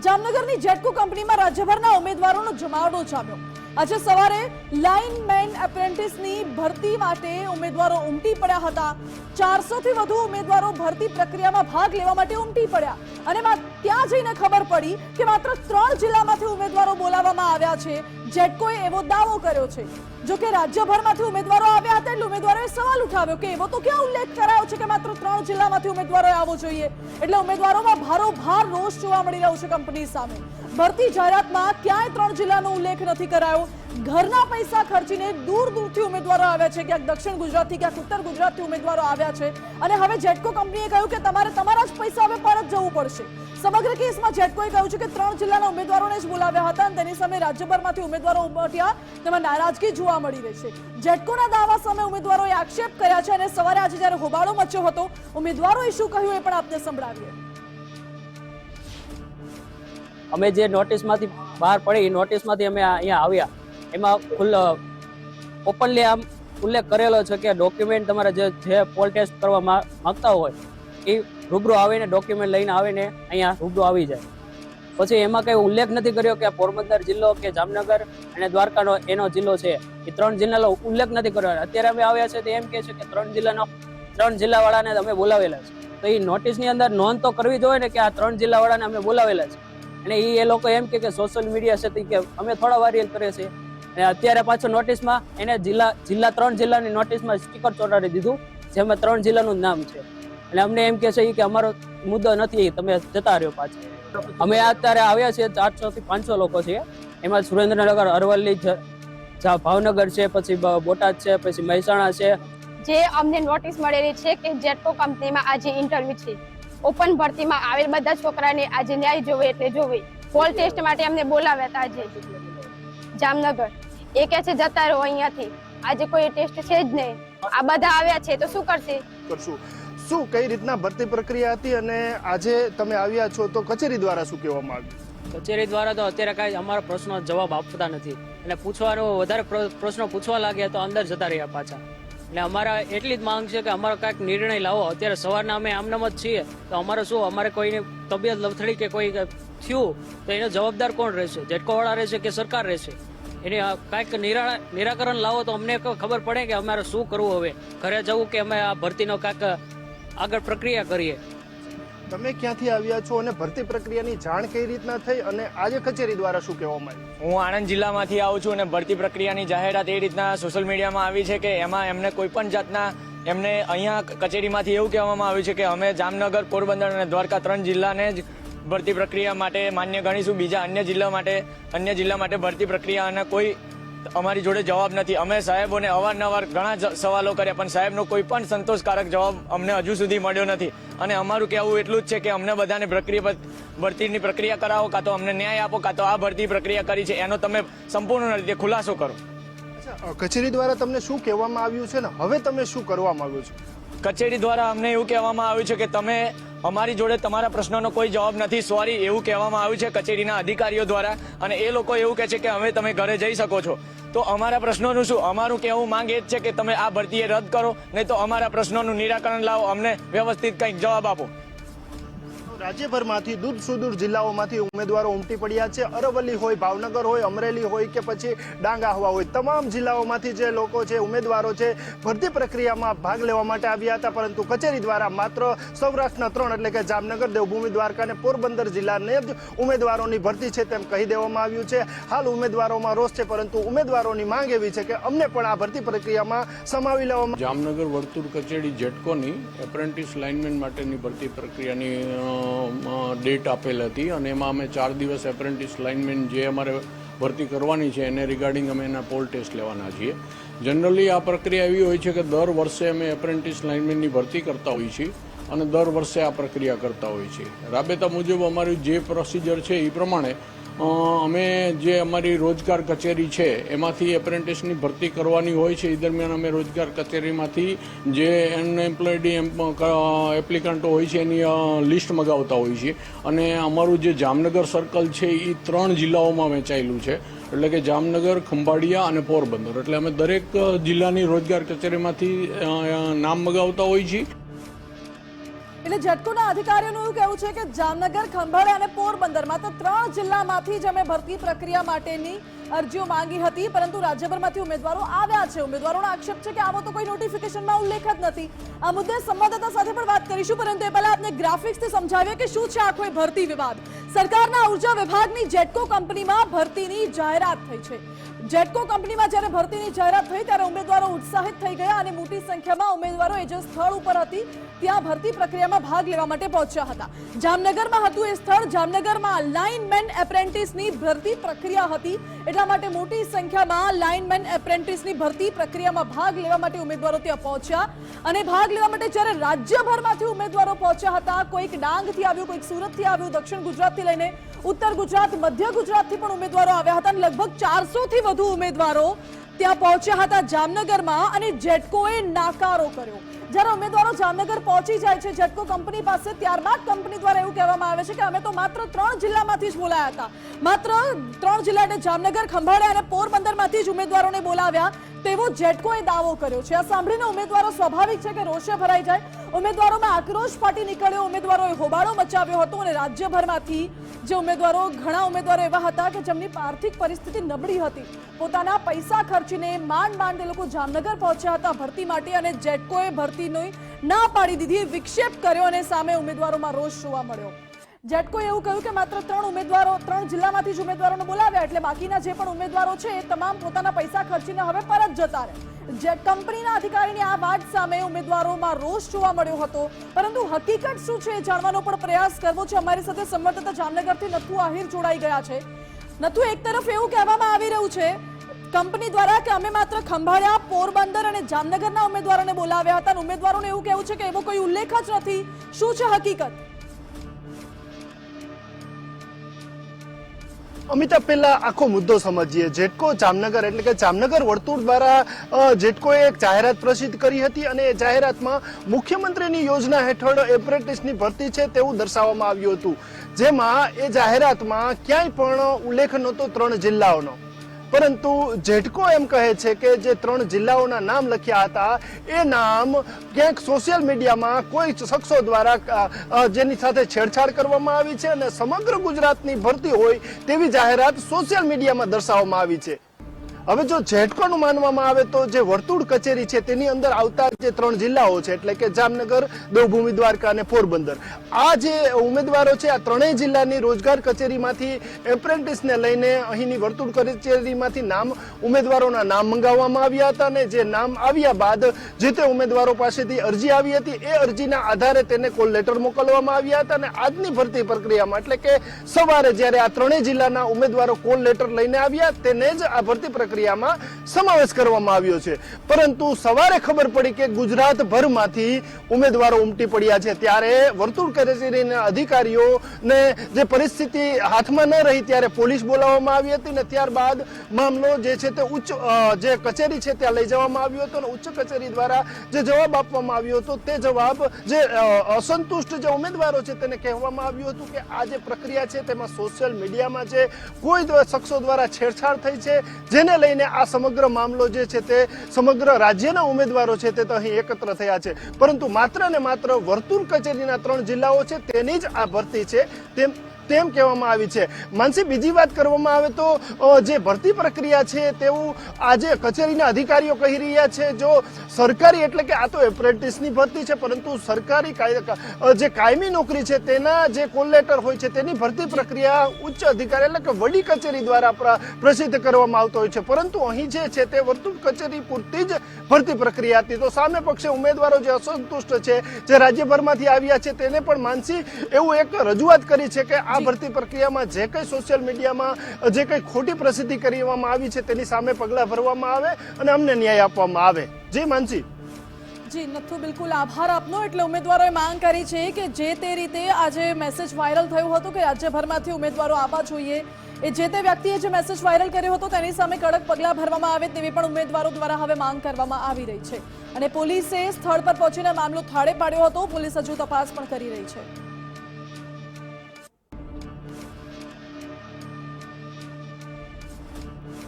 જામનગરની જેટકો કંપનીમાં રાજ્યભરના ઉમેદવારોનો જમાવડો જામ્યો। આજે સવારે લાઇનમેન એપ્રેન્ટિસની ભરતી માટે ઉમેદવારો ઉમટી પડ્યા હતા। 400 થી વધુ ઉમેદવારો ભરતી પ્રક્રિયામાં ભાગ લેવા માટે ઉમટી પડ્યા અને ત્યાં જઈને ખબર પડી કે માત્ર 3 જિલ્લામાંથી ઉમેદવારો બોલાવવામાં આવ્યા છે। જેટકોએ એવો દાવો કર્યો છે। જો કે રાજ્યભરમાંથી ઉમેદવારો આવ્યા હતા એટલે ઉમેદવારોએ સવાલ ઉઠાવ્યો કે એવો તો ક્યાં ઉલ્લેખ કરાયો છે કે માત્ર 3 જિલ્લામાંથી ઉમેદવારો આવવો જોઈએ। એટલે ઉમેદવારોમાં ભારોભાર રોષ જોવા મળી રહ્યો છે કંપની સામે। ભરતી જાહેરાતમાં ક્યાંય 3 જિલ્લાનો ઉલ્લેખ નથી કરાયો। ઘરના પૈસા ખર્ચીને દૂર દૂરથી ઉમેદવારો આવ્યા છે, ક્યાંક દક્ષિણ ગુજરાતથી, ક્યાંક ઉત્તર ગુજરાતથી ઉમેદવારો આવ્યા છે અને હવે જેટકો કંપનીએ કહ્યું કે તમારે તમારા જ પૈસા હવે પરત જવું પડશે। સમગ્ર કેસમાં જેટકોએ કહ્યું છે કે 3 જિલ્લાના ઉમેદવારોને જ બોલાવ્યા હતા અને તેની સામે રાજ્યભરમાંથી ઉમેદવારો ઉમટ્યા, તેમાં નારાજગી જોવા મળી રહી છે। જેટકોના દાવા સામે ઉમેદવારોએ આક્ષેપ કર્યા છે અને સવારે આજે જ્યારે હોબાળો મચ્યો હતો, ઉમેદવારોએ શું કહ્યું એ પણ આપને સંભળાવીએ। અમે જે નોટિસમાંથી બહાર પડી, નોટિસમાંથી અમે અહીંયા આવ્યા, એમાં ઓપનલી આમ ઉલ્લેખ કરેલો છે કે ડોક્યુમેન્ટ તમારે જે પોલ ટેસ્ટ કરવા માંગતા હોય એ રૂબરૂ આવીને ડોક્યુમેન્ટ લઈને આવીને અહીંયા રૂબરૂ આવી જાય। પછી એમાં કંઈ ઉલ્લેખ નથી કર્યો કે પોરબંદર જિલ્લો કે જામનગર અને દ્વારકાનો એનો જિલ્લો છે, એ 3 જિલ્લાનો ઉલ્લેખ નથી કર્યો। અત્યારે અમે આવ્યા છે તો એમ કહે છે કે 3 જિલ્લાવાળાને અમે બોલાવેલા છે, તો એ નોટિસની અંદર નોંધ તો કરવી જોઈએ ને કે આ 3 જિલ્લાવાળાને અમે બોલાવેલા છે। અને એ લોકો એમ કે સોશિયલ મીડિયા છે કે અમે થોડા વાયરલ કરીએ છીએ અને અત્યારે પાછો નોટિસમાં એને જિલ્લા 3 જિલ્લાની નોટિસમાં સ્ટીકર ચોંટાડી દીધું, જેમાં 3 જિલ્લાનું નામ છે અને અમને એમ કે છે કે અમારો મુદ્દો નથી, તમે જતા રહ્યો પાછા। અમે અત્યારે આવ્યા છીએ 400 થી 500 લોકો છીએ, એમાં સુરેન્દ્રનગર, અરવલ્લી, ભાવનગર છે, પછી બોટાદ છે, પછી મહેસાણા છે। જે અમને નોટિસ મળેલી છે કે જેટકો કંપનીમાં આજે ઇન્ટરવ્યુ છે, ઓપન ભરતીમાં આવેલ બધા છોકરાને આજે ન્યાય જોવે એટલે જોવે। પોલ ટેસ્ટ માટે અમને બોલાવ્યા હતા આજે જામનગર, એ કહે છે જતા રહો અહીંયાથી, આજે કોઈ ટેસ્ટ છે જ નહીં। આ બધા આવ્યા છે તો શું કરશું? શું કઈ રીતના ભરતી પ્રક્રિયા હતી અને આજે તમે આવ્યા છો તો કચેરી દ્વારા શું કહેવામાં આવ્યું? કચેરી દ્વારા તો અત્યારે કાંઈ અમારા પ્રશ્નો જવાબ આપતા નથી અને પૂછવાનો વધારે પ્રશ્નો પૂછવા લાગ્યા તો અંદર જતા રહ્યા પાછા। એટલે અમારા એટલી જ માંગ છે કે અમારો કાંઈક નિર્ણય લાવો। અત્યારે સવારના અમે આમનામ જ છીએ તો અમારે શું, અમારે કોઈની તબિયત લથડી કે કોઈ થયું તો એનો જવાબદાર કોણ રહેશે? જેટકોવાળા રહેશે કે સરકાર રહેશે? એને કાંઈક નિરાકરણ લાવો તો અમને ખબર પડે કે અમારે શું કરવું, હવે ઘરે જવું કે અમે આ ભરતીનો કાંઈક આગળ પ્રક્રિયા કરીએ। તમે ક્યાંથી આવ્યા છો અને ભરતી પ્રક્રિયાની જાણ કઈ રીતના થઈ અને આજે કચેરી દ્વારા શું કહેવામાં આવ્યું? હું આણંદ જિલ્લામાંથી આવું છું અને ભરતી પ્રક્રિયાની જાહેરાત એ રીતના સોશિયલ મીડિયામાં આવી છે કે એમાં એમને કોઈ પણ જાતના એમને અહીંયા કચેરીમાંથી એવું કહેવામાં આવ્યું છે કે અમે જામનગર, પોરબંદર અને દ્વારકા 3 જિલ્લાને જ ભરતી પ્રક્રિયા માટે માન્ય ગણીશું, બીજા અન્ય જિલ્લા માટે ભરતી પ્રક્રિયા અને કોઈ અમારી જોડે જવાબ નથી। અમે સાહેબોને અવારનવાર ઘણા સવાલો કર્યા પણ સાહેબનો કોઈ પણ સંતોષકારક જવાબ અમને હજુ સુધી મળ્યો નથી અને અમારું કહેવું એટલું જ છે કે અમને બધાને ભરતીની પ્રક્રિયા કરાવો, કાં તો અમને ન્યાય આપો, કાં તો આ ભરતી પ્રક્રિયા કરી છે એનો તમે સંપૂર્ણ રીતે ખુલાસો કરો। કચેરી દ્વારા તમને શું કહેવામાં આવ્યું છે ને હવે તમે શું કરવા માંગો છો? કચેરી દ્વારા અમને એવું કહેવામાં આવ્યું છે કે તમે અમારી જોડે તમારા પ્રશ્નોનો કોઈ જવાબ નથી, સોરી એવું કહેવામાં આવ્યું છે કચેરીના અધિકારીઓ દ્વારા અને એ લોકો એવું કહે છે કે હવે તમે ઘરે જઈ શકો છો। તો અમારા પ્રશ્નોનું શું? અમારું કહેવું માંગ એ જ છે કે તમે આ ભરતીએ રદ કરો, નહીં તો અમારા પ્રશ્નોનું નિરાકરણ લાવો, અમને વ્યવસ્થિત કંઈક જવાબ આપો। રાજ્યભરમાંથી દૂર સુદૂર જિલ્લાઓમાંથી ઉમેદવારો ઉમટી પડ્યા છે। અરવલ્લી હોય, ભાવનગર હોય, અમરેલી હોય કે પછી ડાંગ આહવા હોય, તમામ જિલ્લાઓમાંથી જે લોકો છે, ઉમેદવારો છે, ભરતી પ્રક્રિયામાં ભાગ લેવા માટે આવ્યા હતા, પરંતુ કચેરી દ્વારા માત્ર સૌરાષ્ટ્રના 3 એટલે કે જામનગર, દેવભૂમિ, દ્વારકા અને પોરબંદર જિલ્લાને જ ઉમેદવારોની ભરતી છે તેમ કહી દેવામાં આવ્યું છે। હાલ ઉમેદવારોમાં રોષ છે, પરંતુ ઉમેદવારોની માંગ એવી છે કે અમને પણ આ ભરતી પ્રક્રિયામાં સમાવી લેવામાં। જામનગર વર્તુળ કચેરી જેટકોની એપ્રેન્ટિસ લાઇનમેન માટેની ભરતી પ્રક્રિયાની ડેટ આપેલ હતી અને એમાં અમે 4 દિવસ એપ્રેન્ટિસ લાઇનમેન જે અમારે ભરતી કરવાની છે એને રિગાર્ડિંગ અમે એના પોલ ટેસ્ટ લેવાના છીએ। જનરલી આ પ્રક્રિયા એવી હોય છે કે દર વર્ષે અમે એપ્રેન્ટિસ લાઇનમેનની ભરતી કરતા હોઈએ છીએ અને દર વર્ષે આ પ્રક્રિયા કરતા હોઈએ છીએ। રાબેતા મુજબ અમારી જે પ્રોસિજર છે એ પ્રમાણે અમે જે અમારી રોજગાર કચેરી છે એમાંથી એપ્રેન્ટિસની ભરતી કરવાની હોય છે, એ દરમિયાન અમે રોજગાર કચેરીમાંથી જે અનએમ્પ્લોયડ એપ્લિકન્ટો હોય છે એની લિસ્ટ મગાવતા હોઈએ છીએ અને અમારું જે જામનગર સર્કલ છે એ 3 જિલ્લાઓમાં વહેંચાયેલું છે, એટલે કે જામનગર, ખંભાળિયા અને પોરબંદર। એટલે અમે દરેક જિલ્લાની રોજગાર કચેરીમાંથી નામ મગાવતા હોઈએ છીએ। એટલે જેટકોના અધિકારીઓનું એવું કહેવું છે કે જામનગર, ખંભાળિયા અને પોરબંદરમાં તો 3 જિલ્લામાંથી જ અમે ભરતી પ્રક્રિયા માટેની અરજીઓ માંગી હતી, પરંતુ રાજ્યભરમાંથી ઉમેદવારો આવ્યા છે. ઉમેદવારોનો આક્ષેપ છે કે આવો તો કોઈ નોટિફિકેશનમાં ઉલ્લેખ જ નથી. આ મુદ્દે સંવાદદાતા સાથે પણ વાત કરીશું, પરંતુ એ પહેલા આપને ગ્રાફિક્સથી સમજાવીએ કે શું છે આખો ભરતી વિવાદ. સરકારના ઉર્જા વિભાગની જેટકો કંપનીમાં ભરતીની જાહેરાત થઈ છે. જેટકો કંપનીમાં જ્યારે ભરતીની જાહેરાત થઈ ત્યારે ઉમેદવારો ઉત્સાહિત થઈ ગયા અને મોટી સંખ્યામાં ઉમેદવારો એ જે સ્થળ ઉપર હતી ત્યાં ભરતી પ્રક્રિયામાં ભાગ લેવા માટે પહોંચ્યા હતા. જામનગરમાં હતું એ સ્થળ. જામનગરમાં લાઇનમેન એપ્રેન્ટિસની ભરતી પ્રક્રિયા હતી, એટલા માટે મોટી સંખ્યામાં લાઇનમેન એપ્રેન્ટિસની ભરતી પ્રક્રિયામાં ભાગ લેવા માટે ઉમેદવારો ત્યાં પહોંચ્યા. અને ભાગ લેવા માટે જ્યારે રાજ્યભરમાંથી ઉમેદવારો પહોંચ્યા હતા, કોઈક ડાંગથી આવ્યું, કોઈક સુરતથી આવ્યું, દક્ષિણ ગુજરાતથી લઈને ઉત્તર ગુજરાત, મધ્ય ગુજરાતથી પણ ઉમેદવારો આવ્યા હતા અને લગભગ 400 થી વધુ ઉમેદવારો ત્યાં પહોંચ્યા હતા જામનગરમાં. અને જેટકોએ નાકારો કર્યો. જ્યારે ઉમેદવારો જામનગર પહોંચી જાય છે જેટકો કંપની પાસે, ત્યારબાદ કંપની દ્વારા એવું કહેવામાં આવે છે કે અમે તો માત્ર 3 જિલ્લામાંથી જ બોલાયા હતા. માત્ર 3 જિલ્લા એટલે જામનગર, ખંભાળિયા અને પોરબંદરમાંથી જ ઉમેદવારોને બોલાવ્યા તેવો જેટકોએ દાવો કર્યો છે. આ સાંભળીને ઉમેદવારો સ્વાભાવિક છે કે રોષે ભરાઈ જાય. ઉમેદવારોમાં આક્રોશ ફાટી નીકળ્યો. ઉમેદવારોએ હોબાળો મચાવ્યો હતો અને રાજ્યભરમાંથી જે ઉમેદવારો, ઘણા ઉમેદવારો એવા હતા કે જેમની આર્થિક પરિસ્થિતિ નબળી હતી, પોતાના પૈસા ખર્ચીને માંડ એ લોકો જામનગર પહોંચ્યા હતા ભરતી માટે, અને જેટકોએ ભરતીની ના પાડી દીધી, વિક્ષેપ કર્યો અને સામે ઉમેદવારોમાં રોષ જોવા મળ્યો. જેટકોએ એવું કહ્યું કે માત્ર 3 જિલ્લામાંથી જ ઉમેદવારોને બોલાવ્યા, એટલે બાકીના જે પણ ઉમેદવારો છે એ તમામ પોતાના પૈસા ખર્ચીને હવે પરત જતા રહે. જે કંપનીના અધિકારીની આ વાત સામે ઉમેદવારોમાં રોષ જોવા મળ્યો હતો, પરંતુ હકીકત શું છે એ જાણવાનો પણ પ્રયાસ કરવો છે. અમારી સાથે સંવાદદાતા જામનગરથી નથુ આહિર જોડાઈ ગયા છે. નથુ, એક તરફ એવું કહેવામાં આવી રહ્યું છે કંપની દ્વારા કે અમે માત્ર ખંભાળિયા, પોરબંદર અને જામનગરના ઉમેદવારોને બોલાવ્યા હતા, અને ઉમેદવારોને એવું કહેવું છે કે એવો કોઈ ઉલ્લેખ જ નથી. શું છે હકીકત? અમિતાભ, પહેલા આખો મુદ્દો સમજીએ. જેટકો જામનગર એટલે કે જામનગર વર્તુળ દ્વારા જેટકોએ એક જાહેરાત પ્રસિદ્ધ કરી હતી અને એ જાહેરાતમાં મુખ્યમંત્રીની યોજના હેઠળ એપ્રેન્ટિસની ભરતી છે તેવું દર્શાવવામાં આવ્યું હતું, જેમાં એ જાહેરાતમાં ક્યાંય પણ ઉલ્લેખ નહોતો 3 જિલ્લાઓનો. પરંતુ જેટકો એમ કહે છે કે જે 3 જિલ્લાઓના નામ લખ્યા હતા એ નામ ક્યાંક સોશિયલ મીડિયામાં કોઈ શખ્સો દ્વારા જેની સાથે છેડછાડ કરવામાં આવી છે અને સમગ્ર ગુજરાતની ભરતી હોય તેવી જાહેરાત સોશિયલ મીડિયામાં દર્શાવવામાં આવી છે. હવે જો જેટકોનું માનવામાં આવે તો જે વર્તુળ કચેરી છે તેની અંદર આવતા જે 3 જિલ્લાઓ છે એટલે કે જામનગર, દેવભૂમિ દ્વારકા અને પોરબંદર, આ જે ઉમેદવારો છે આ 3 જિલ્લાની રોજગાર કચેરીમાંથી એપ્રેન્ટિસને લઈને અહીંની વર્તુળ કચેરીમાંથી ઉમેદવારોના નામ મંગાવવામાં આવ્યા હતા અને જે નામ આવ્યા બાદ જે તે ઉમેદવારો પાસેથી અરજી આવી હતી એ અરજીના આધારે તેને કોલ લેટર મોકલવામાં આવ્યા હતા. અને આજની ભરતી પ્રક્રિયામાં એટલે કે સવારે જ્યારે આ 3 જિલ્લાના ઉમેદવારો કોલ લેટર લઈને આવ્યા તેને જ આ ભરતી પ્રક્રિયામાં સમાવેશ કરવામાં આવ્યો છે. પરંતુ સવારે ખબર પડી કે ગુજરાતભરમાંથી ઉમેદવારો ઉમટી પડ્યા છે, ત્યારે વર્તુળ કચેરીના અધિકારીઓને જે પરિસ્થિતિ હાથમાં ન રહી ત્યારે પોલીસ બોલાવવામાં આવી હતી અને ત્યારબાદ મામલો જે છે તે ઉચ્ચ જે કચેરી છે ત્યાં લઈ જવામાં આવ્યો હતો અને ઉચ્ચ કચેરી દ્વારા જે જવાબ આપવામાં આવ્યો હતો તે જવાબ જે અસંતુષ્ટ જે ઉમેદવારો છે તેને કહેવામાં આવ્યું હતું કે આ જે પ્રક્રિયા છે તેમાં સોશિયલ મીડિયામાં જે કોઈ શખ્સો દ્વારા છેડછાડ થઈ છે, જેને લઈને આ સમગ્ર મામલો જે છે તે સમગ્ર રાજ્યના ઉમેદવારો છે તે અહીં એકત્ર થયા છે. પરંતુ માત્ર ને માત્ર વર્તુળ કચેરીના 3 જિલ્લાઓ છે તેની જ આ ભરતી છે તેમ કહેવામાં આવી છે. માનસી, બીજી વાત કરવામાં આવે તો જે ભરતી પ્રક્રિયા છે તેવું આજે કચેરીના અધિકારીઓ કહી રહ્યા છે, જો સરકારી એટલે કે આ તો એપ્રેન્ટિસની ભરતી છે, પરંતુ સરકારી જે કાયમી નોકરી છે તેના જે કોલ લેટર હોય છે તેની ભરતી પ્રક્રિયા ઉચ્ચ અધિકારી એટલે કે વડી કચેરી દ્વારા પ્રસિદ્ધ કરવામાં આવતો હોય છે. પરંતુ અહીં જે છે તે વર્તુળ કચેરી પૂરતી જ ભરતી પ્રક્રિયા હતી. તો સામે પક્ષે ઉમેદવારો જે અસંતુષ્ટ છે, જે રાજ્યભરમાંથી આવ્યા છે, તેને પણ માનસી એવું એક રજૂઆત કરી છે કે આ ભરતી પ્રક્રિયામાં જે કંઈ સોશિયલ મીડિયામાં જે કંઈ ખોટી પ્રસિદ્ધિ કરવામાં આવી છે તેની સામે પગલાં ભરવામાં આવે અને અમને ન્યાય આપવામાં આવે. જી માનસી. જી નથુ, બિલકુલ આભાર આપનો. એટલે ઉમેદવારોએ માંગ કરી છે કે જે તે રીતે આજે મેસેજ વાયરલ થયો હતો કે રાજ્યભરમાંથી ઉમેદવારો આવવા જોઈએ, એ જે તે વ્યક્તિએ જે મેસેજ વાયરલ કર્યો હતો તેની સામે કડક પગલાં ભરવામાં આવે તેવી પણ ઉમેદવારો દ્વારા હવે માંગ કરવામાં આવી રહી છે. અને પોલીસે સ્થળ પર પહોંચીને મામલો થાળે પાડ્યો હતો. પોલીસ હજુ તપાસ પણ કરી રહી છે.